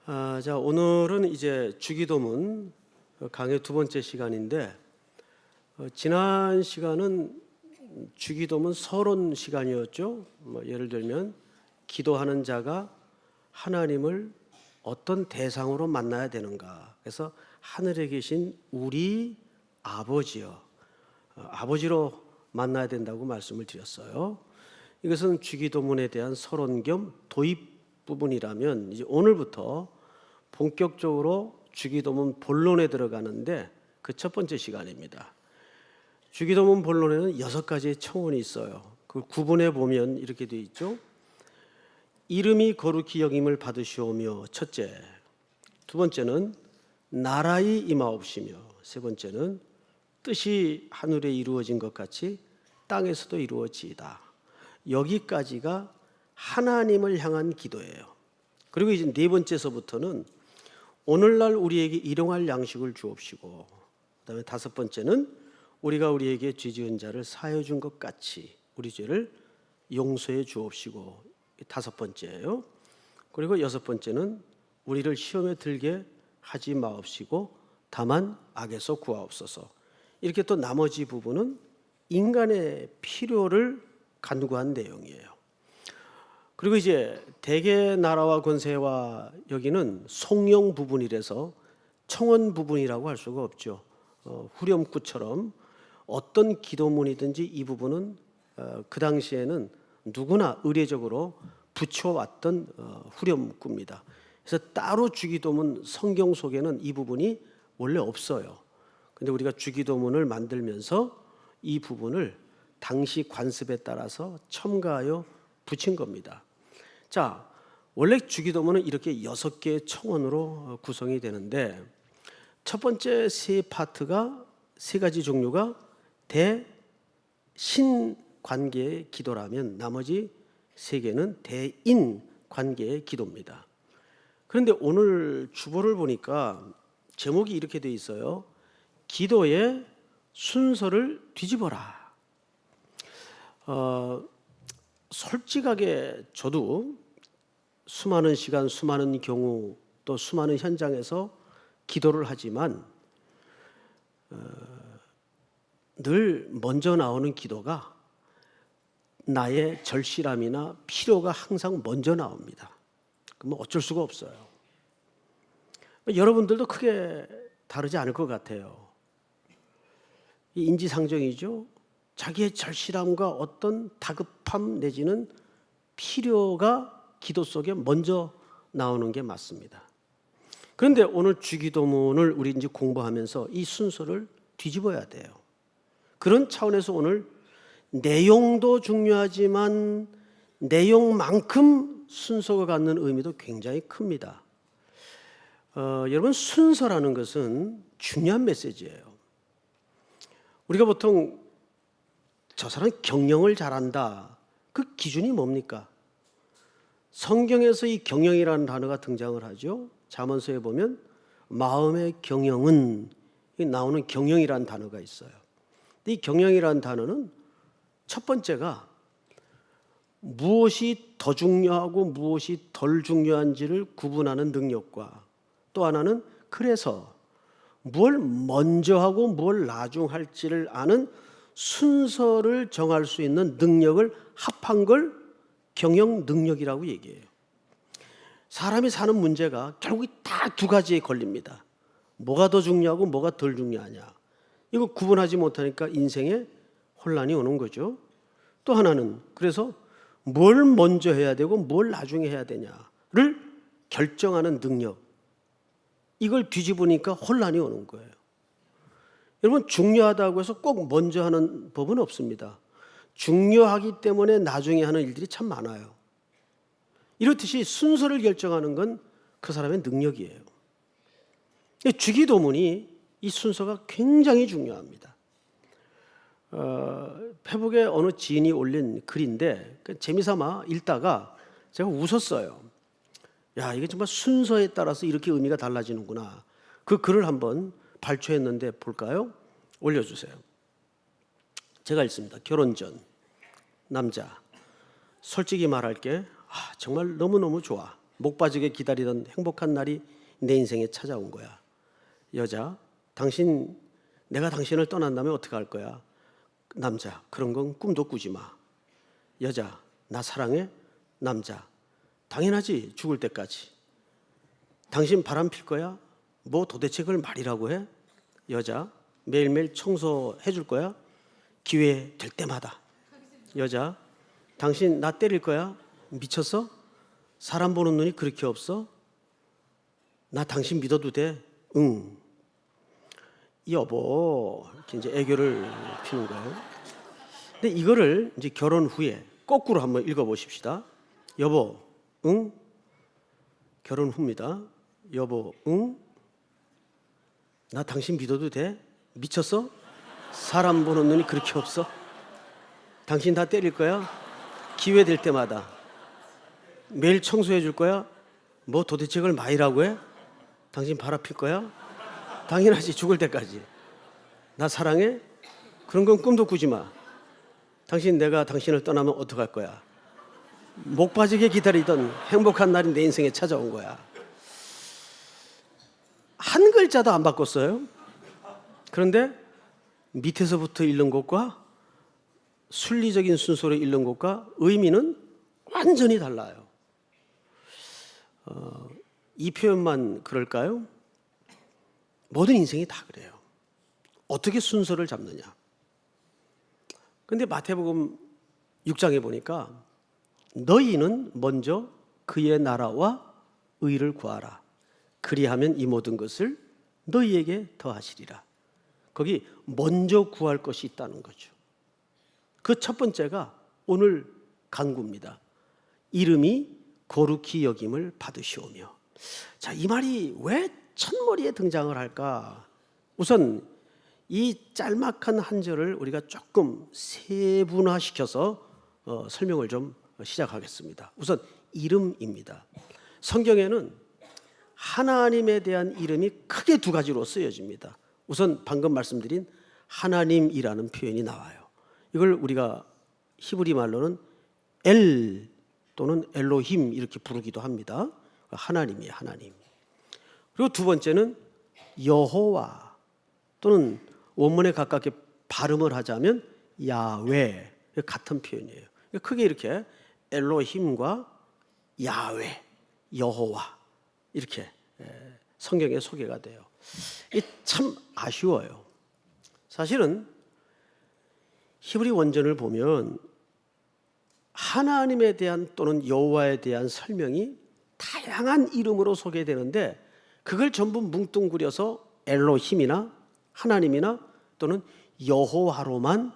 자, 오늘은 이제 주기도문 강의 두 번째 시간인데, 지난 시간은 주기도문 서론 시간이었죠. 예를 들면 기도하는 자가 하나님을 어떤 대상으로 만나야 되는가. 그래서 하늘에 계신 우리 아버지요, 아버지로 만나야 된다고 말씀을 드렸어요. 이것은 주기도문에 대한 서론 겸 도입 부분이라면, 이제 오늘부터 본격적으로 주기도문 본론에 들어가는데 그 첫 번째 시간입니다. 주기도문 본론에는 6가지의 청원이 있어요. 그 구분해 보면 이렇게 되어 있죠. 이름이 거룩히 여김을 받으시오며, 첫째. 두 번째는 나라의 임하옵시며, 세 번째는 뜻이 하늘에 이루어진 것 같이 땅에서도 이루어지이다. 여기까지가 하나님을 향한 기도예요. 그리고 이제 네 번째서부터는 오늘날 우리에게 일용할 양식을 주옵시고, 그다음에 다섯 번째는 우리가 우리에게 죄 지은 자를 사하여 준 것 같이 우리 죄를 용서해 주옵시고, 다섯 번째예요. 그리고 여섯 번째는 우리를 시험에 들게 하지 마옵시고 다만 악에서 구하옵소서. 이렇게 또 나머지 부분은 인간의 필요를 간구한 내용이에요. 그리고 이제 대개 나라와 권세와 여기는 송영 부분이라서 청원 부분이라고 할 수가 없죠. 후렴구처럼 어떤 기도문이든지 이 부분은 그 당시에는 누구나 의례적으로 붙여왔던 후렴구입니다. 그래서 따로 주기도문 성경 속에는 이 부분이 원래 없어요. 근데 우리가 주기도문을 만들면서 이 부분을 당시 관습에 따라서 첨가하여 붙인 겁니다. 자, 원래 주기도문은 이렇게 6개의 청원으로 구성이 되는데, 첫 번째 세 파트가 세 가지 종류가 대신 관계의 기도라면, 나머지 세 개는 대인 관계의 기도입니다. 그런데 오늘 주보를 보니까 제목이 이렇게 돼 있어요. 기도의 순서를 뒤집어라. 솔직하게 저도 수많은 시간, 수많은 경우, 또 수많은 현장에서 기도를 하지만 늘 먼저 나오는 기도가 나의 절실함이나 필요가 항상 먼저 나옵니다. 그럼 어쩔 수가 없어요. 여러분들도 크게 다르지 않을 것 같아요. 이 인지상정이죠. 자기의 절실함과 어떤 다급함 내지는 필요가 기도 속에 먼저 나오는 게 맞습니다. 그런데 오늘 주기도문을 우리 이제 공부하면서 이 순서를 뒤집어야 돼요. 그런 차원에서 오늘 내용도 중요하지만 내용만큼 순서가 갖는 의미도 굉장히 큽니다. 여러분, 순서라는 것은 중요한 메시지예요. 우리가 보통 저 사람 경영을 잘한다, 그 기준이 뭡니까? 성경에서 이 경영이라는 단어가 등장을 하죠. 잠언서에 보면 마음의 경영은 나오는 경영이라는 단어가 있어요. 이 경영이라는 단어는 첫 번째가 무엇이 더 중요하고 무엇이 덜 중요한지를 구분하는 능력과, 또 하나는 그래서 뭘 먼저 하고 뭘 나중할지를 아는 순서를 정할 수 있는 능력을 합한 걸 경영 능력이라고 얘기해요. 사람이 사는 문제가 결국 다 두 가지에 걸립니다. 뭐가 더 중요하고 뭐가 덜 중요하냐, 이거 구분하지 못하니까 인생에 혼란이 오는 거죠. 또 하나는 그래서 뭘 먼저 해야 되고 뭘 나중에 해야 되냐를 결정하는 능력, 이걸 뒤집으니까 혼란이 오는 거예요. 여러분, 중요하다고 해서 꼭 먼저 하는 법은 없습니다. 중요하기 때문에 나중에 하는 일들이 참 많아요. 이렇듯이 순서를 결정하는 건 그 사람의 능력이에요. 주기도문이 이 순서가 굉장히 중요합니다. 페북에 어느 지인이 올린 글인데 재미삼아 읽다가 제가 웃었어요. 야, 이게 정말 순서에 따라서 이렇게 의미가 달라지는구나. 그 글을 한번 발췌했는데 볼까요? 올려주세요. 제가 읽습니다. 결혼 전 남자, 솔직히 말할게, 정말 너무너무 좋아. 목 빠지게 기다리던 행복한 날이 내 인생에 찾아온 거야. 여자, 내가 당신을 떠난다면 어떻게 할 거야? 남자, 그런 건 꿈도 꾸지 마. 여자, 나 사랑해? 남자, 당연하지, 죽을 때까지. 당신 바람 필 거야? 뭐 도대체 그걸 말이라고 해? 여자, 매일매일 청소해 줄 거야? 기회 될 때마다. 여자, 당신 나 때릴 거야? 미쳤어? 사람 보는 눈이 그렇게 없어? 나 당신 믿어도 돼? 응. 여보, 이렇게 이제 애교를 피는 거예요. 근데 이거를 이제 결혼 후에 거꾸로 한번 읽어보십시다. 여보, 응? 결혼 후입니다. 여보, 응? 나 당신 믿어도 돼? 미쳤어? 사람 보는 눈이 그렇게 없어? 당신 다 때릴 거야? 기회 될 때마다. 매일 청소해 줄 거야? 뭐 도대체 그걸 마이라고 해? 당신 바람 필 거야? 당연하지, 죽을 때까지. 나 사랑해? 그런 건 꿈도 꾸지 마. 내가 당신을 떠나면 어떡할 거야? 목 빠지게 기다리던 행복한 날이 내 인생에 찾아온 거야. 한 글자도 안 바꿨어요. 그런데 밑에서부터 읽는 것과 순리적인 순서로 읽는 것과 의미는 완전히 달라요. 이 표현만 그럴까요? 모든 인생이 다 그래요. 어떻게 순서를 잡느냐. 그런데 마태복음 6장에 보니까 너희는 먼저 그의 나라와 의를 구하라. 그리하면 이 모든 것을 너희에게 더하시리라. 거기 먼저 구할 것이 있다는 거죠. 그 첫 번째가 오늘 간구입니다. 이름이 거룩히 여김을 받으시오며. 자, 이 말이 왜 첫머리에 등장을 할까? 우선 이 짤막한 한 절을 우리가 조금 세분화시켜서 설명을 좀 시작하겠습니다. 우선 이름입니다. 성경에는 하나님에 대한 이름이 크게 두 가지로 쓰여집니다. 우선 방금 말씀드린 하나님이라는 표현이 나와요. 이걸 우리가 히브리 말로는 엘 또는 엘로힘 이렇게 부르기도 합니다. 하나님이에요, 하나님. 그리고 두 번째는 여호와 또는 원문에 가깝게 발음을 하자면 야훼, 같은 표현이에요. 크게 이렇게 엘로힘과 야훼, 여호와 이렇게 성경에 소개가 돼요. 이게 참 아쉬워요. 사실은 히브리 원전을 보면 하나님에 대한 또는 여호와에 대한 설명이 다양한 이름으로 소개되는데 그걸 전부 뭉뚱그려서 엘로힘이나 하나님이나 또는 여호와로만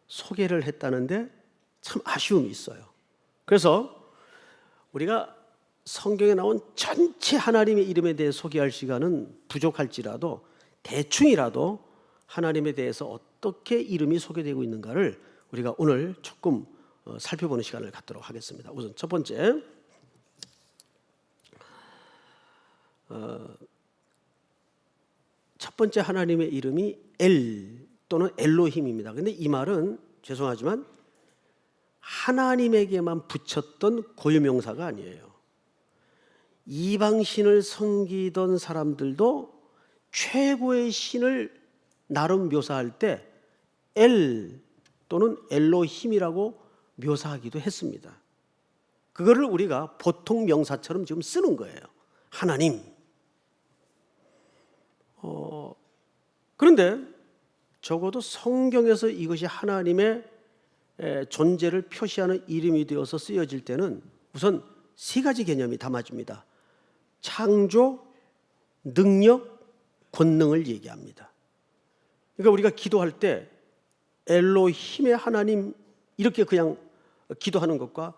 소개를 했다는데 참 아쉬움이 있어요. 그래서 우리가 성경에 나온 전체 하나님의 이름에 대해 소개할 시간은 부족할지라도 대충이라도 하나님에 대해서 어떻게 이름이 소개되고 있는가를 우리가 오늘 조금 살펴보는 시간을 갖도록 하겠습니다. 우선 첫 번째, 하나님의 이름이 엘 또는 엘로힘입니다. 그런데 이 말은 죄송하지만 하나님에게만 붙였던 고유명사가 아니에요. 이방신을 섬기던 사람들도 최고의 신을 나름 묘사할 때 엘 또는 엘로힘이라고 묘사하기도 했습니다. 그거를 우리가 보통 명사처럼 지금 쓰는 거예요. 하나님. 그런데 적어도 성경에서 이것이 하나님의 존재를 표시하는 이름이 되어서 쓰여질 때는 우선 세 가지 개념이 담아집니다. 창조, 능력, 권능을 얘기합니다. 그러니까 우리가 기도할 때 엘로힘의 하나님 이렇게 그냥 기도하는 것과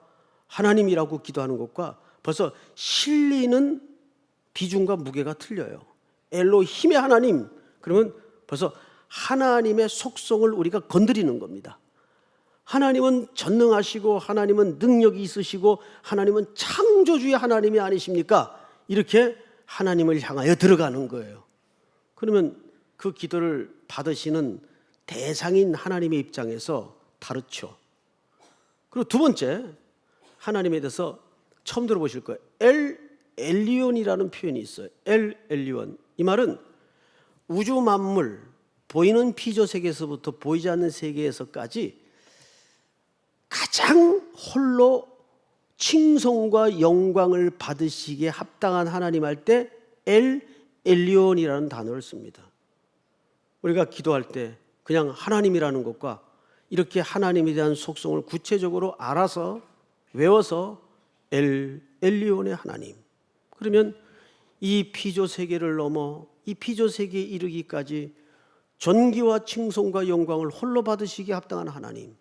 하나님이라고 기도하는 것과 벌써 실리는 비중과 무게가 틀려요. 엘로힘의 하나님 그러면 벌써 하나님의 속성을 우리가 건드리는 겁니다. 하나님은 전능하시고 하나님은 능력이 있으시고 하나님은 창조주의 하나님이 아니십니까? 이렇게 하나님을 향하여 들어가는 거예요. 그러면 그 기도를 받으시는 대상인 하나님의 입장에서 다르죠. 그리고 두 번째, 하나님에 대해서 처음 들어보실 거예요. 엘 엘리온이라는 표현이 있어요. 엘 엘리온. 이 말은 우주 만물, 보이는 피조 세계에서부터 보이지 않는 세계에서까지 가장 홀로 칭송과 영광을 받으시기에 합당한 하나님 할 때 엘 엘리온이라는 단어를 씁니다. 우리가 기도할 때 그냥 하나님이라는 것과 이렇게 하나님에 대한 속성을 구체적으로 알아서 외워서 엘 엘리온의 하나님, 그러면 이 피조 세계를 넘어 이 피조 세계에 이르기까지 존귀와 칭송과 영광을 홀로 받으시기에 합당한 하나님,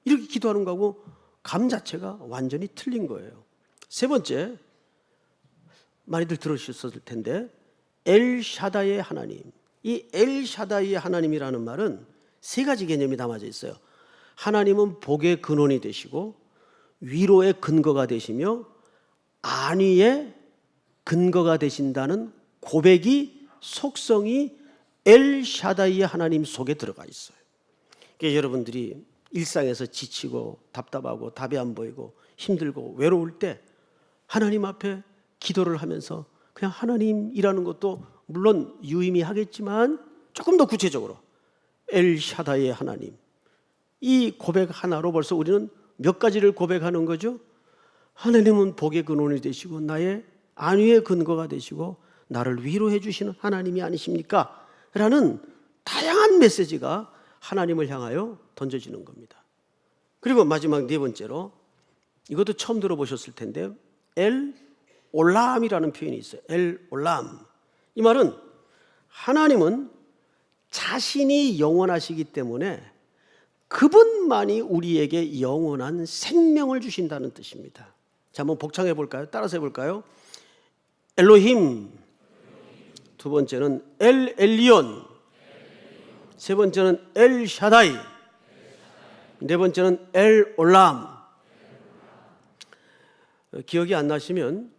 이렇게 기도하는 거하고 감 자체가 완전히 틀린 거예요. 세 번째, 많이들 들으셨을 텐데 엘샤다이의 하나님. 이 엘샤다이의 하나님이라는 말은 세 가지 개념이 담아져 있어요. 하나님은 복의 근원이 되시고 위로의 근거가 되시며 안위의 근거가 되신다는 고백이, 속성이 엘샤다이의 하나님 속에 들어가 있어요. 그러니까 여러분들이 일상에서 지치고 답답하고 답이 안 보이고 힘들고 외로울 때 하나님 앞에 기도를 하면서 그냥 하나님이라는 것도 물론 유의미하겠지만 조금 더 구체적으로 엘샤다이의 하나님, 이 고백 하나로 벌써 우리는 몇 가지를 고백하는 거죠. 하나님은 복의 근원이 되시고 나의 안위의 근거가 되시고 나를 위로해 주시는 하나님이 아니십니까? 라는 다양한 메시지가 하나님을 향하여 던져지는 겁니다. 그리고 마지막 네 번째로, 이것도 처음 들어보셨을 텐데 엘 올람이라는 표현이 있어요. 엘 올람. 이 말은 하나님은 자신이 영원하시기 때문에 그분만이 우리에게 영원한 생명을 주신다는 뜻입니다. 자, 한번 복창해 볼까요? 따라서 해볼까요? 엘로힘. 두 번째는 엘 엘리온. 세 번째는 엘 샤다이. 네 번째는 엘 올람. 기억이 안 나시면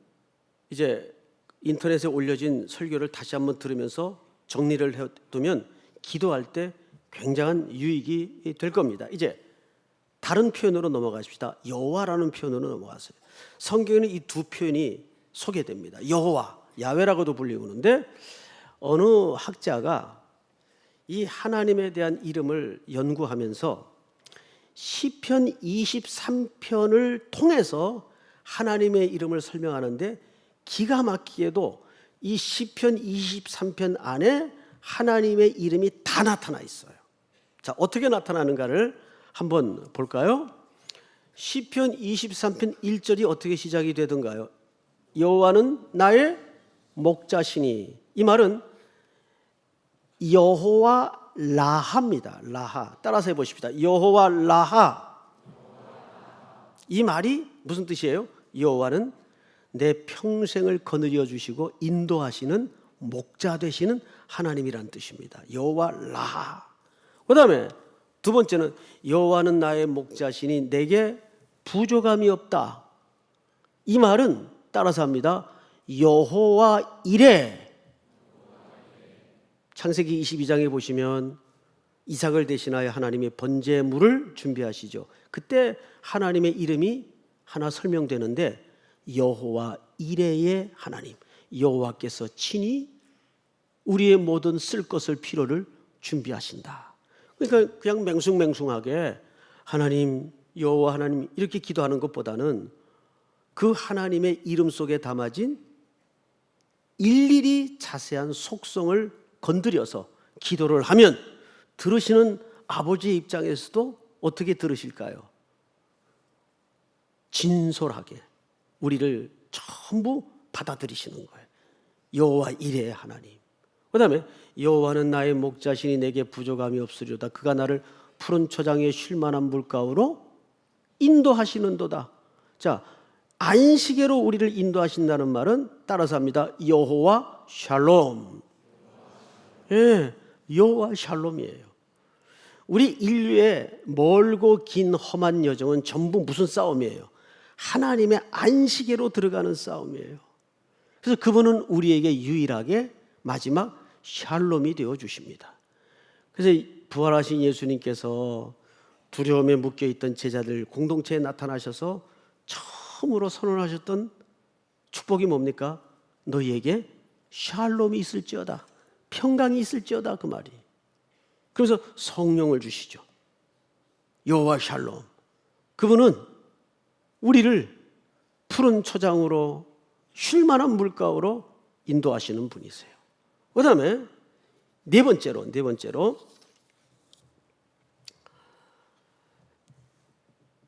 이제 인터넷에 올려진 설교를 다시 한번 들으면서 정리를 해두면 기도할 때 굉장한 유익이 될 겁니다. 이제 다른 표현으로 넘어가십시다. 여호와라는 표현으로 넘어가세요. 성경에는 이 두 표현이 소개됩니다. 여호와, 야훼라고도 불리우는데 어느 학자가 이 하나님에 대한 이름을 연구하면서 시편 23편을 통해서 하나님의 이름을 설명하는데 기가 막히게도 이 시편 23편 안에 하나님의 이름이 다 나타나 있어요. 자, 어떻게 나타나는가를 한번 볼까요? 시편 23편 1절이 어떻게 시작이 되던가요? 여호와는 나의 목자시니. 이 말은 여호와 라하입니다. 라하. 따라서 해보십시다. 여호와 라하. 이 말이 무슨 뜻이에요? 여호와는 내 평생을 거느려 주시고 인도하시는 목자 되시는 하나님이란 뜻입니다. 여호와 라하. 그 다음에 두 번째는 여호와는 나의 목자시니 내게 부족함이 없다. 이 말은 따라서 합니다. 여호와 이레. 창세기 22장에 보시면 이삭을 대신하여 하나님의 번제물을 준비하시죠. 그때 하나님의 이름이 하나 설명되는데 여호와 이레의 하나님, 여호와께서 친히 우리의 모든 쓸 것을 필요를 준비하신다. 그러니까 그냥 맹숭맹숭하게 하나님, 여호와 하나님 이렇게 기도하는 것보다는 그 하나님의 이름 속에 담아진 일일이 자세한 속성을 건드려서 기도를 하면 들으시는 아버지의 입장에서도 어떻게 들으실까요? 진솔하게 우리를 전부 받아들이시는 거예요. 여호와 이레의 하나님. 그 다음에 여호와는 나의 목자시니 내게 부족함이 없으리로다. 그가 나를 푸른 초장에 쉴 만한 물가로 인도하시는도다. 자, 안식에로 우리를 인도하신다는 말은 따라서 합니다. 여호와 샬롬. 예, 여호와 샬롬이에요. 우리 인류의 멀고 긴 험한 여정은 전부 무슨 싸움이에요? 하나님의 안식에로 들어가는 싸움이에요. 그래서 그분은 우리에게 유일하게 마지막 샬롬이 되어 주십니다. 그래서 부활하신 예수님께서 두려움에 묶여있던 제자들 공동체에 나타나셔서 처음으로 선언하셨던 축복 축복이 뭡니까? 너희에게 샬롬이 있을지어다, 평강이 있을지어다, 그 말이. 그래서 성령을 주시죠. 여호와 샬롬. 그분은 우리를 푸른 초장으로 쉴만한 물가로 인도하시는 분이세요. 그 다음에 네 번째로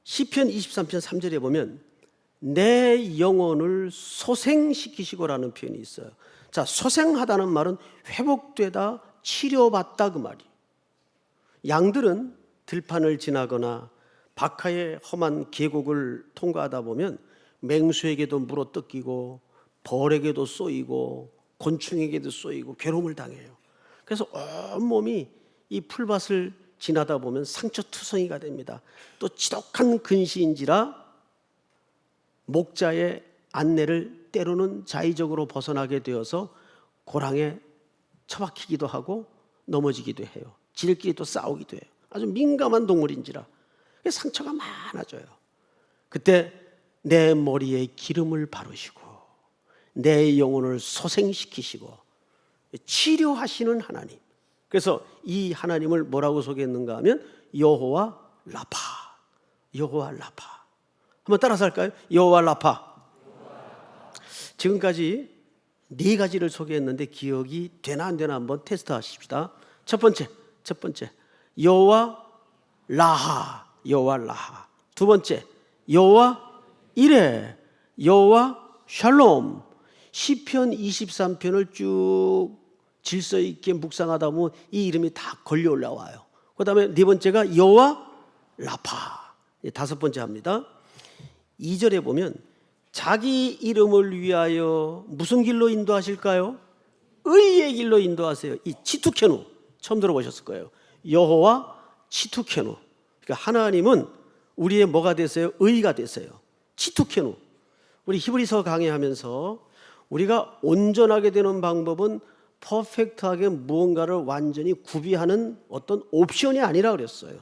시편 23편 3절에 보면 내 영혼을 소생시키시고라는 표현이 있어요. 자, 소생하다는 말은 회복되다, 치료받다, 그 말이. 양들은 들판을 지나거나 박하의 험한 계곡을 통과하다 보면 맹수에게도 물어뜯기고 벌에게도 쏘이고 곤충에게도 쏘이고 괴로움을 당해요. 그래서 온몸이 이 풀밭을 지나다 보면 상처투성이가 됩니다. 또 지독한 근시인지라 목자의 안내를 때로는 자의적으로 벗어나게 되어서 고랑에 처박히기도 하고 넘어지기도 해요. 지들끼리 또 싸우기도 해요. 아주 민감한 동물인지라 상처가 많아져요. 그때 내 머리에 기름을 바르시고 내 영혼을 소생시키시고 치료하시는 하나님. 그래서 이 하나님을 뭐라고 소개했는가 하면 여호와 라파. 여호와 라파. 한번 따라서 할까요? 여호와 라파. 지금까지 네 가지를 소개했는데 기억이 되나 안 되나 한번 테스트 하십시다. 첫 번째 여호와 라하. 여호와 라하. 두 번째 여호와 이레. 여호와 샬롬. 시편 23편을 쭉 질서 있게 묵상하다 보면 이 이름이 다 걸려 올라와요. 그 다음에 네 번째가 여호와 라파. 다섯 번째 합니다. 2절에 보면 자기 이름을 위하여 무슨 길로 인도하실까요? 의의 길로 인도하세요. 이 치투케누 처음 들어보셨을 거예요. 여호와 치투케누. 그러니까 하나님은 우리의 뭐가 되세요? 의가 되세요. 치투케누. 우리 히브리서 강의하면서 우리가 온전하게 되는 방법은 퍼펙트하게 무언가를 완전히 구비하는 어떤 옵션이 아니라 그랬어요.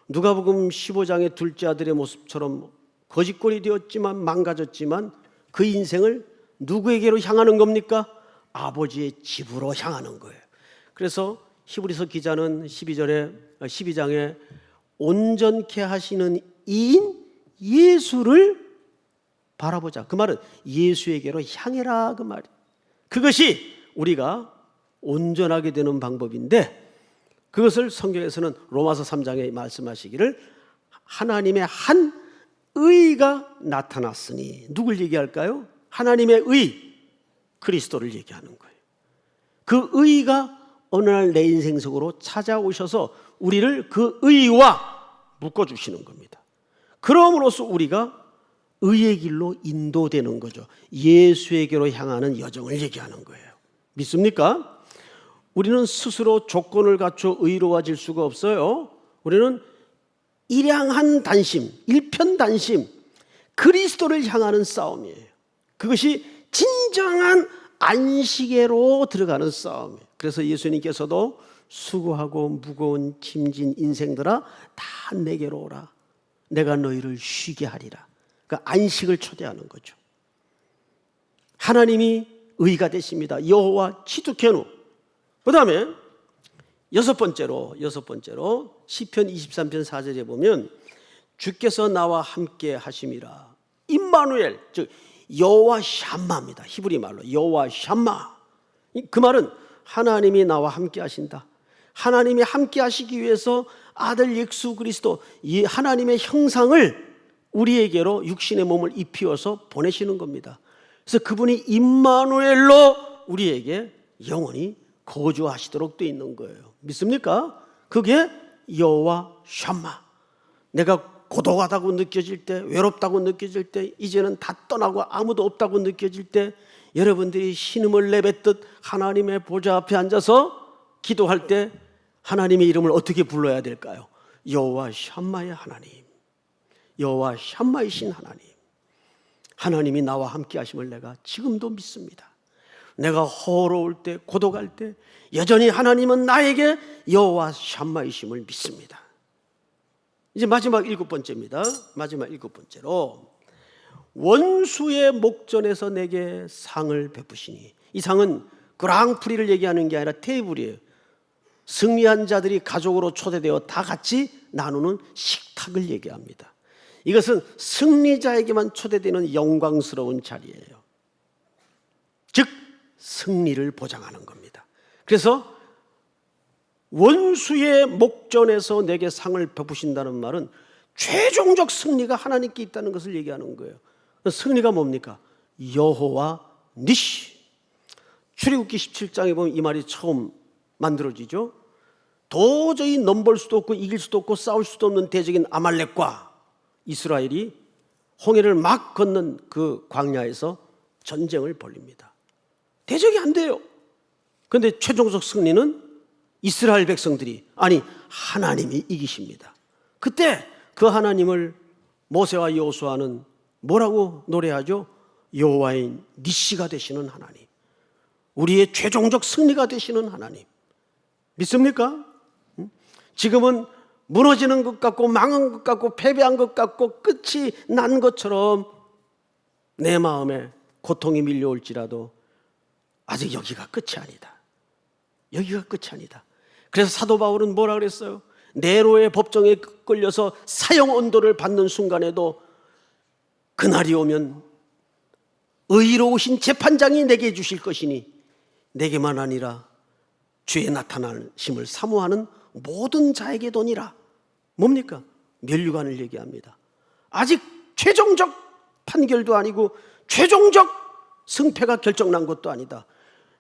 누가복음 15장의 둘째 아들의 모습처럼 거짓골이 되었지만 망가졌지만 그 인생을 누구에게로 향하는 겁니까? 아버지의 집으로 향하는 거예요. 그래서 히브리서 기자는 12장에 온전케 하시는 이인 예수를 바라보자. 그 말은 예수에게로 향해라, 그 말이. 그것이 우리가 온전하게 되는 방법인데 그것을 성경에서는 로마서 3장에 말씀하시기를 하나님의 한 의가 나타났으니 누굴 얘기할까요? 하나님의 의, 그리스도를 얘기하는 거예요. 그 의가 어느 날 내 인생 속으로 찾아오셔서 우리를 그 의와 묶어주시는 겁니다. 그럼으로써 우리가 의의 길로 인도되는 거죠. 예수에게로 향하는 여정을 얘기하는 거예요. 믿습니까? 우리는 스스로 조건을 갖춰 의로워질 수가 없어요. 우리는 일양한 단심, 일편단심, 그리스도를 향하는 싸움이에요. 그것이 진정한 안식에로 들어가는 싸움이에요. 그래서 예수님께서도 수고하고 무거운 짐진 인생들아 다 내게로 오라. 내가 너희를 쉬게 하리라. 그 안식을 초대하는 거죠. 하나님이 의가 되십니다. 여호와 치투케누. 그 다음에 여섯 번째로 시편 23편 4절에 보면 주께서 나와 함께 하심이라. 임마누엘, 즉 여호와 샴마입니다. 히브리 말로 여호와 샴마. 그 말은 하나님이 나와 함께 하신다. 하나님이 함께 하시기 위해서 아들 예수 그리스도, 이 하나님의 형상을 우리에게로 육신의 몸을 입히어서 보내시는 겁니다. 그래서 그분이 임마누엘로 우리에게 영원히 거주하시도록 되어 있는 거예요. 믿습니까? 그게 여호와 샴마. 내가 고독하다고 느껴질 때, 외롭다고 느껴질 때, 이제는 다 떠나고 아무도 없다고 느껴질 때 여러분들이 신음을 내뱉듯 하나님의 보좌 앞에 앉아서 기도할 때 하나님의 이름을 어떻게 불러야 될까요? 여호와 샴마의 하나님, 여호와 샴마이신 하나님. 하나님이 나와 함께 하심을 내가 지금도 믿습니다. 내가 허로울 때, 고독할 때 여전히 하나님은 나에게 여호와 샴마이심을 믿습니다. 이제 마지막 일곱 번째입니다. 마지막 일곱 번째로 원수의 목전에서 내게 상을 베푸시니. 이 상은 그랑프리를 얘기하는 게 아니라 테이블이에요. 승리한 자들이 가족으로 초대되어 다 같이 나누는 식탁을 얘기합니다. 이것은 승리자에게만 초대되는 영광스러운 자리예요. 즉 승리를 보장하는 겁니다. 그래서 원수의 목전에서 내게 상을 베푸신다는 말은 최종적 승리가 하나님께 있다는 것을 얘기하는 거예요. 승리가 뭡니까? 여호와 니시. 출애굽기 17장에 보면 이 말이 처음 만들어지죠. 도저히 넘볼 수도 없고 이길 수도 없고 싸울 수도 없는 대적인 아말렉과 이스라엘이 홍해를 막 건넌 그 광야에서 전쟁을 벌립니다. 대적이 안 돼요. 그런데 최종적 승리는 이스라엘 백성들이, 아니 하나님이 이기십니다. 그때 그 하나님을 모세와 여호수아는 뭐라고 노래하죠? 여호와의 니시가 되시는 하나님, 우리의 최종적 승리가 되시는 하나님. 믿습니까? 지금은 무너지는 것 같고 망한 것 같고 패배한 것 같고 끝이 난 것처럼 내 마음에 고통이 밀려올지라도 아직 여기가 끝이 아니다. 여기가 끝이 아니다. 그래서 사도 바울은 뭐라 그랬어요? 네로의 법정에 끌려서 사형 언도를 받는 순간에도 그날이 오면 의로우신 재판장이 내게 주실 것이니 내게만 아니라 주의 나타나심을 사모하는 모든 자에게 도니라. 뭡니까? 면류관을 얘기합니다. 아직 최종적 판결도 아니고 최종적 승패가 결정난 것도 아니다.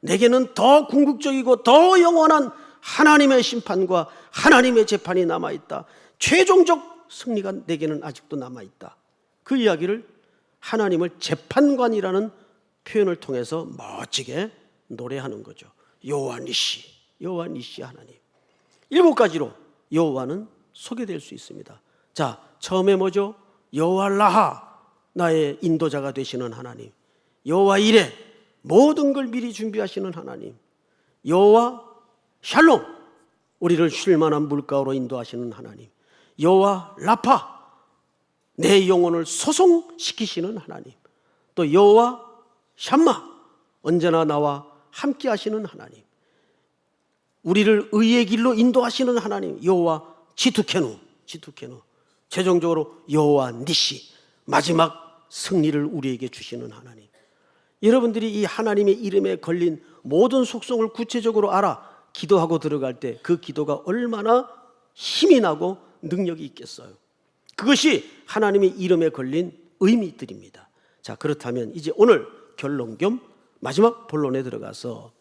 내게는 더 궁극적이고 더 영원한 하나님의 심판과 하나님의 재판이 남아있다. 최종적 승리가 내게는 아직도 남아있다. 그 이야기를 하나님을 재판관이라는 표현을 통해서 멋지게 노래하는 거죠. 여호와 니시, 여호와 니시 하나님. 7가지로 여호와는 소개될 수 있습니다. 자, 처음에 뭐죠? 여호와 라하, 나의 인도자가 되시는 하나님. 여호와 이레, 모든 걸 미리 준비하시는 하나님. 여호와 샬롬, 우리를 쉴만한 물가로 인도하시는 하나님. 여호와 라파, 내 영혼을 소송시키시는 하나님. 또 여호와 샴마, 언제나 나와 함께 하시는 하나님. 우리를 의의 길로 인도하시는 하나님. 여호와 지투케누, 최종적으로 여호와 니시, 마지막 승리를 우리에게 주시는 하나님. 여러분들이 이 하나님의 이름에 걸린 모든 속성을 구체적으로 알아 기도하고 들어갈 때 그 기도가 얼마나 힘이 나고 능력이 있겠어요. 그것이 하나님의 이름에 걸린 의미들입니다. 자, 그렇다면 이제 오늘 결론 겸 마지막 본론에 들어가서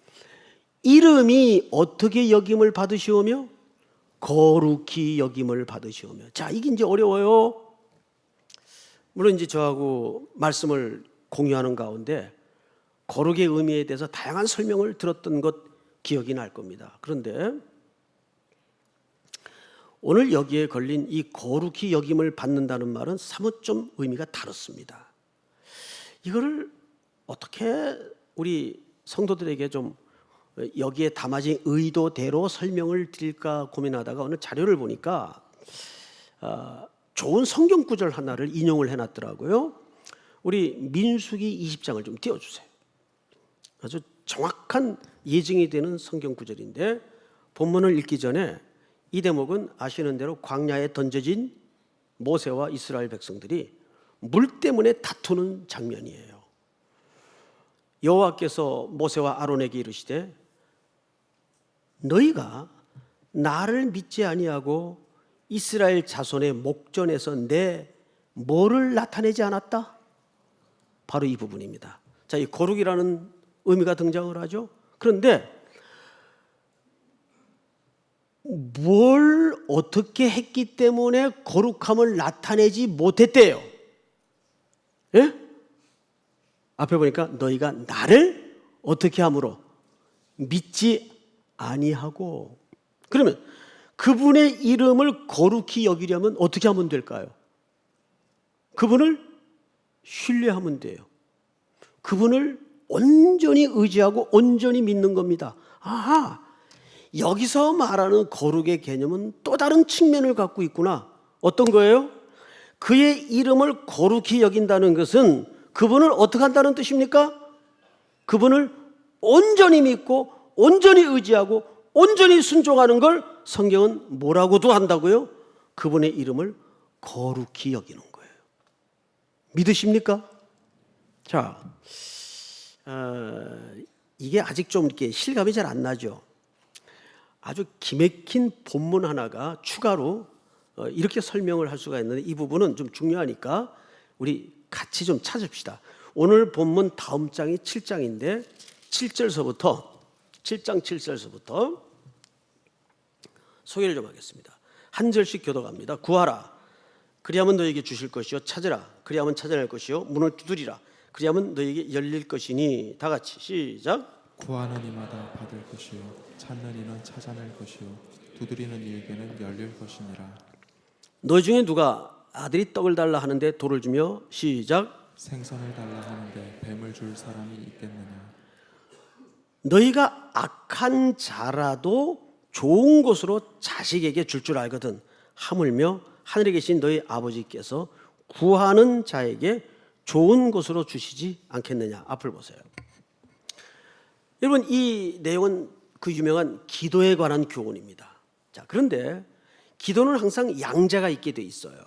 이름이 어떻게 여김을 받으시오며 거룩히 여김을 받으시오며. 자, 이게 이제 어려워요. 물론 이제 저하고 말씀을 공유하는 가운데 거룩의 의미에 대해서 다양한 설명을 들었던 것 기억이 날 겁니다. 그런데 오늘 여기에 걸린 이 거룩히 여김을 받는다는 말은 사뭇 좀 의미가 다릅니다. 이거를 어떻게 우리 성도들에게 좀 여기에 담아진 의도대로 설명을 드릴까 고민하다가 어느 자료를 보니까 좋은 성경 구절 하나를 인용을 해놨더라고요. 우리 민수기 20장을 좀 띄워주세요. 아주 정확한 예증이 되는 성경 구절인데, 본문을 읽기 전에 이 대목은 아시는 대로 광야에 던져진 모세와 이스라엘 백성들이 물 때문에 다투는 장면이에요. 여호와께서 모세와 아론에게 이르시되 너희가 나를 믿지 아니하고 이스라엘 자손의 목전에서 내 뭐를 나타내지 않았다? 바로 이 부분입니다. 자, 이 거룩이라는 의미가 등장을 하죠. 그런데 뭘 어떻게 했기 때문에 거룩함을 나타내지 못했대요? 예? 앞에 보니까 너희가 나를 어떻게 함으로 믿지 아니하고. 그러면 그분의 이름을 거룩히 여기려면 어떻게 하면 될까요? 그분을 신뢰하면 돼요. 그분을 온전히 의지하고 온전히 믿는 겁니다. 아하, 여기서 말하는 거룩의 개념은 또 다른 측면을 갖고 있구나. 어떤 거예요? 그의 이름을 거룩히 여긴다는 것은 그분을 어떻게 한다는 뜻입니까? 그분을 온전히 믿고 온전히 의지하고 온전히 순종하는 걸 성경은 뭐라고도 한다고요? 그분의 이름을 거룩히 여기는 거예요. 믿으십니까? 자, 이게 아직 좀 이렇게 실감이 잘 안 나죠. 아주 기맥힌 본문 하나가 추가로 이렇게 설명을 할 수가 있는데 이 부분은 좀 중요하니까 우리 같이 좀 찾읍시다. 오늘 본문 다음 장이 7장인데 7절서부터 7장 7절서부터 소개를 좀 하겠습니다. 한 절씩 교독합니다. 구하라 그리하면 너에게 주실 것이요 찾으라 그리하면 찾아낼 것이요 문을 두드리라 그리하면 너에게 열릴 것이니. 다 같이 시작. 구하는 이마다 받을 것이요 찾는 이는 찾아낼 것이요 두드리는 이에게는 열릴 것이니라. 너희 중에 누가 아들이 떡을 달라 하는데 돌을 주며 시작. 생선을 달라 하는데 뱀을 줄 사람이 있겠느냐. 너희가 악한 자라도 좋은 것으로 자식에게 줄 알거든 하물며 하늘에 계신 너희 아버지께서 구하는 자에게 좋은 것으로 주시지 않겠느냐. 앞을 보세요. 여러분, 이 내용은 그 유명한 기도에 관한 교훈입니다. 자, 그런데 기도는 항상 양자가 있게 돼 있어요.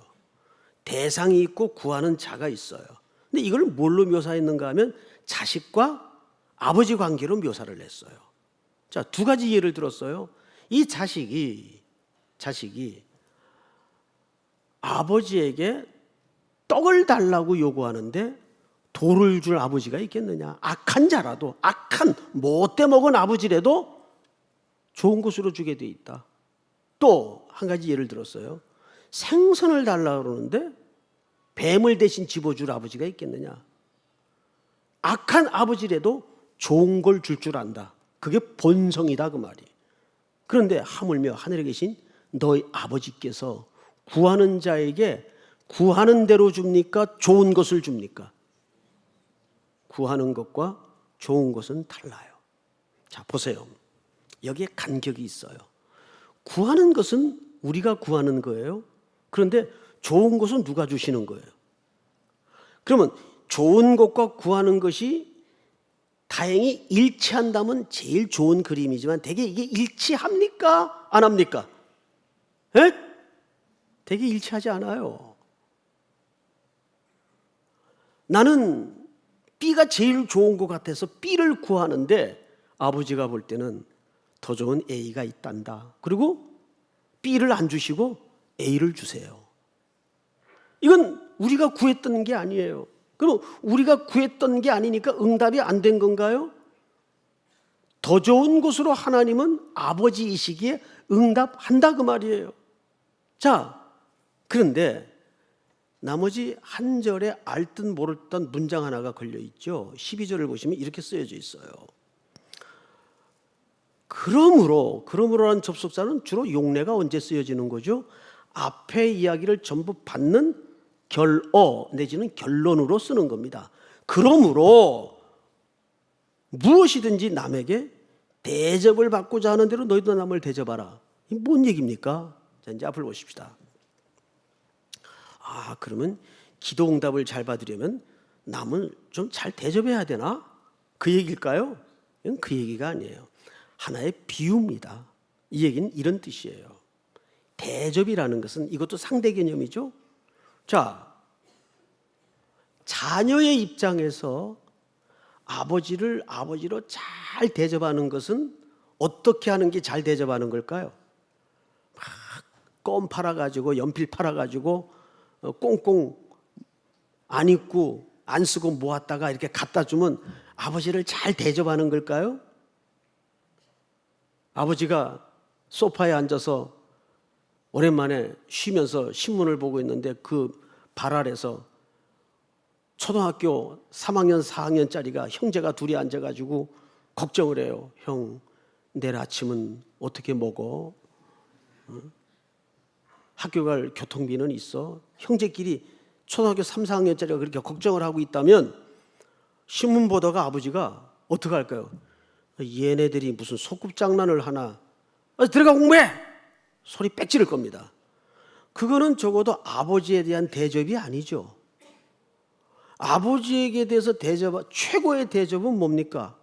대상이 있고 구하는 자가 있어요. 근데 이걸 뭘로 묘사했는가 하면 자식과 아버지 관계로 묘사를 했어요. 자, 두 가지 예를 들었어요. 이 자식이 아버지에게 떡을 달라고 요구하는데 돌을 줄 아버지가 있겠느냐. 악한 자라도, 악한 못돼 먹은 아버지라도 좋은 것으로 주게 돼 있다. 또 한 가지 예를 들었어요. 생선을 달라고 그러는데 뱀을 대신 집어줄 아버지가 있겠느냐. 악한 아버지라도 좋은 걸 줄 안다. 그게 본성이다 그 말이. 그런데 하물며 하늘에 계신 너희 아버지께서 구하는 자에게 구하는 대로 줍니까? 좋은 것을 줍니까? 구하는 것과 좋은 것은 달라요. 자, 보세요. 여기에 간격이 있어요. 구하는 것은 우리가 구하는 거예요. 그런데 좋은 것은 누가 주시는 거예요? 그러면 좋은 것과 구하는 것이 다행히 일치한다면 제일 좋은 그림이지만 대개 이게 일치합니까? 안 합니까? 에? 대개 일치하지 않아요. 나는 B가 제일 좋은 것 같아서 B를 구하는데 아버지가 볼 때는 더 좋은 A가 있단다. 그리고 B를 안 주시고 A를 주세요. 이건 우리가 구했던 게 아니에요. 그럼 우리가 구했던 게 아니니까 응답이 안 된 건가요? 더 좋은 곳으로 하나님은 아버지이시기에 응답한다 그 말이에요. 자, 그런데 나머지 한 절에 알 듯 모를 듯한 문장 하나가 걸려 있죠. 12절을 보시면 이렇게 쓰여져 있어요. 그러므로라는 접속사는 주로 용례가 언제 쓰여지는 거죠? 앞에 이야기를 전부 받는 결어 내지는 결론으로 쓰는 겁니다. 그러므로 무엇이든지 남에게 대접을 받고자 하는 대로 너희도 남을 대접하라. 이게 뭔 얘기입니까? 자, 이제 앞을 보십시다. 아, 그러면 기도 응답을 잘 받으려면 남을 좀 잘 대접해야 되나? 그 얘기일까요? 이건 그 얘기가 아니에요. 하나의 비유입니다. 이 얘기는 이런 뜻이에요. 대접이라는 것은 이것도 상대 개념이죠. 자, 자녀의 입장에서 아버지를 아버지로 잘 대접하는 것은 어떻게 하는 게 잘 대접하는 걸까요? 막 껌 팔아가지고 연필 팔아가지고 꽁꽁 안 입고 안 쓰고 모았다가 이렇게 갖다 주면 아버지를 잘 대접하는 걸까요? 아버지가 소파에 앉아서 오랜만에 쉬면서 신문을 보고 있는데 그 발 아래서 초등학교 3학년 4학년짜리가 형제가 둘이 앉아가지고 걱정을 해요. 형, 내일 아침은 어떻게 먹어? 학교 갈 교통비는 있어? 형제끼리 초등학교 3, 4학년짜리가 그렇게 걱정을 하고 있다면 신문 보다가 아버지가 어떻게 할까요? 얘네들이 무슨 소꿉장난을 하나? 들어가 공부해! 소리 빽 지를 겁니다. 그거는 적어도 아버지에 대한 대접이 아니죠. 아버지에게 대해서 최고의 대접은 뭡니까?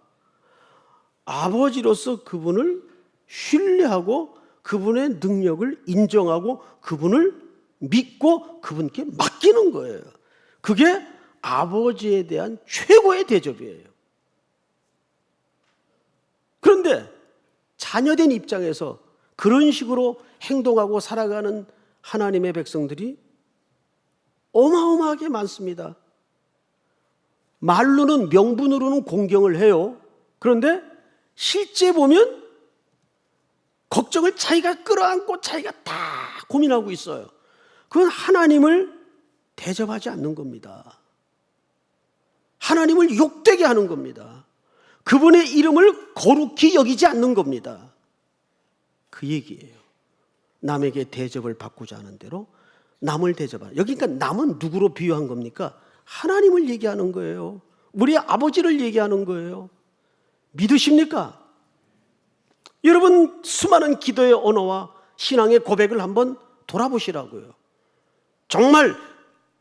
아버지로서 그분을 신뢰하고 그분의 능력을 인정하고 그분을 믿고 그분께 맡기는 거예요. 그게 아버지에 대한 최고의 대접이에요. 그런데 자녀된 입장에서 그런 식으로 행동하고 살아가는 하나님의 백성들이 어마어마하게 많습니다. 말로는, 명분으로는 공경을 해요. 그런데 실제 보면 걱정을 자기가 끌어안고 자기가 다 고민하고 있어요. 그건 하나님을 대접하지 않는 겁니다. 하나님을 욕되게 하는 겁니다. 그분의 이름을 거룩히 여기지 않는 겁니다. 그 얘기예요. 남에게 대접을 받고자 하는 대로 남을 대접하는. 여기 그러니까 남은 누구로 비유한 겁니까? 하나님을 얘기하는 거예요. 우리 아버지를 얘기하는 거예요. 믿으십니까? 여러분 수많은 기도의 언어와 신앙의 고백을 한번 돌아보시라고요. 정말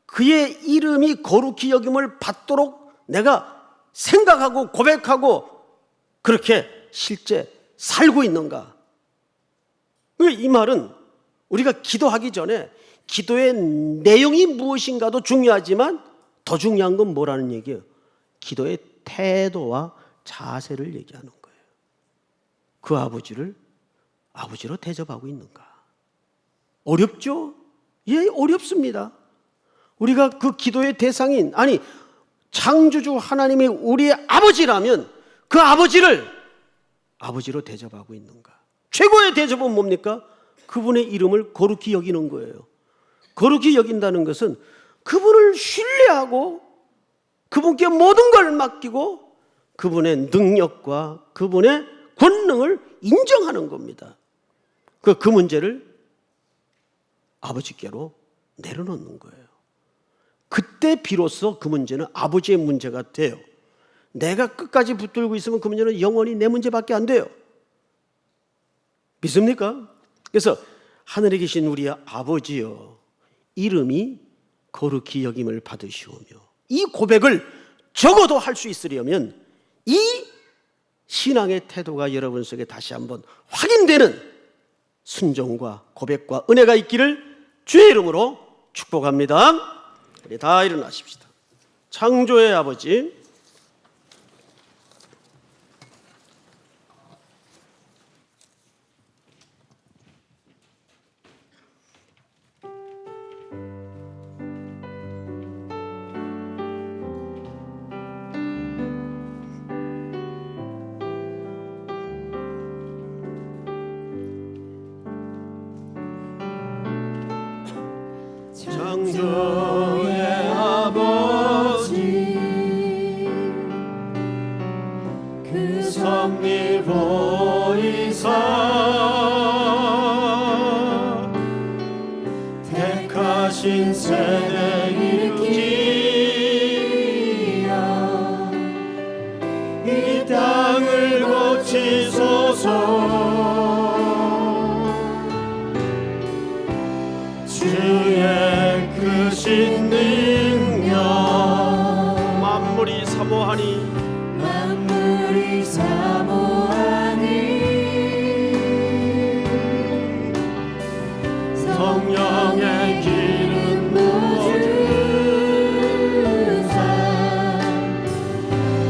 그의 이름이 거룩히 여김을 받도록 내가 생각하고 고백하고 그렇게 실제 살고 있는가? 이 말은 우리가 기도하기 전에 기도의 내용이 무엇인가도 중요하지만 더 중요한 건 뭐라는 얘기예요? 기도의 태도와 자세를 얘기하는 거예요. 그 아버지를 아버지로 대접하고 있는가? 어렵죠? 예, 어렵습니다. 우리가 그 기도의 대상인, 아니 창조주 하나님이 우리의 아버지라면 그 아버지를 아버지로 대접하고 있는가? 최고의 대접은 뭡니까? 그분의 이름을 거룩히 여기는 거예요. 거룩히 여긴다는 것은 그분을 신뢰하고 그분께 모든 걸 맡기고 그분의 능력과 그분의 권능을 인정하는 겁니다. 그 문제를 아버지께로 내려놓는 거예요. 그때 비로소 그 문제는 아버지의 문제가 돼요. 내가 끝까지 붙들고 있으면 그 문제는 영원히 내 문제밖에 안 돼요. 믿습니까? 그래서 하늘에 계신 우리 아버지여, 이름이 거룩히 여김을 받으시오며, 이 고백을 적어도 할 수 있으려면 이 신앙의 태도가 여러분 속에 다시 한번 확인되는 순종과 고백과 은혜가 있기를 주의 이름으로 축복합니다. 우리 다 일어나십시다. 창조의 아버지, 창조의 아버지, 그 섭리 보이사 택하신 세대일기야 이 땅을 고치소서. 주의 크신 능력 만물이 사모하니 성령의 기름 부어주사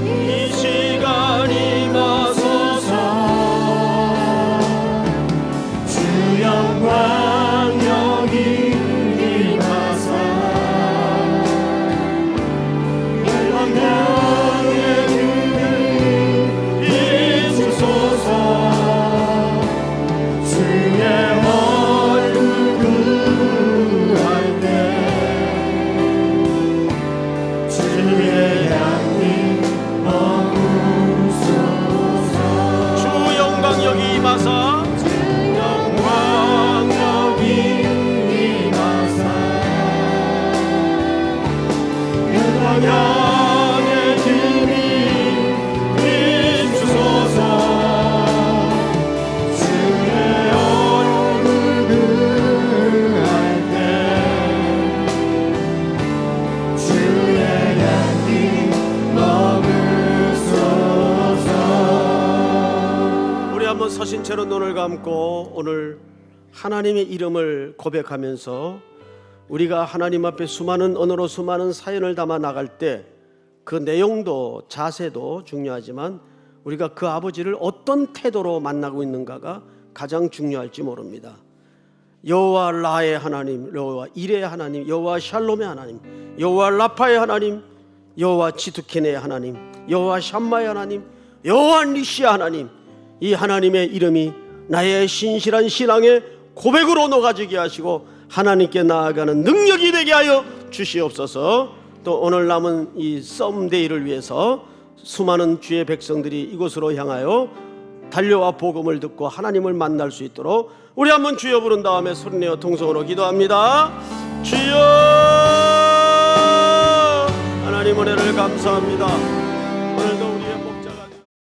이 시간 임하소서. 주 영광 주의 얼굴 서신 채로 눈을 감고 오늘 하나님의 이름을 고백하면서 우리가 하나님 앞에 수많은 언어로 수많은 사연을 담아 나갈 때 그 내용도 자세도 중요하지만 우리가 그 아버지를 어떤 태도로 만나고 있는가가 가장 중요할지 모릅니다. 여호와 라의 하나님, 여호와 이레의 하나님, 여호와 샬롬의 하나님, 여호와 라파의 하나님, 여호와 지두케네의 하나님, 여호와 샴마의 하나님, 여호와 니시의 하나님, 이 하나님의 이름이 나의 신실한 신앙의 고백으로 녹아지게 하시고 하나님께 나아가는 능력이 되게 하여 주시옵소서. 또 오늘 남은 이 썸데이를 위해서 수많은 주의 백성들이 이곳으로 향하여 달려와 복음을 듣고 하나님을 만날 수 있도록 우리 한번 주여 부른 다음에 소리내어 통성으로 기도합니다. 주여, 하나님 은혜를 감사합니다.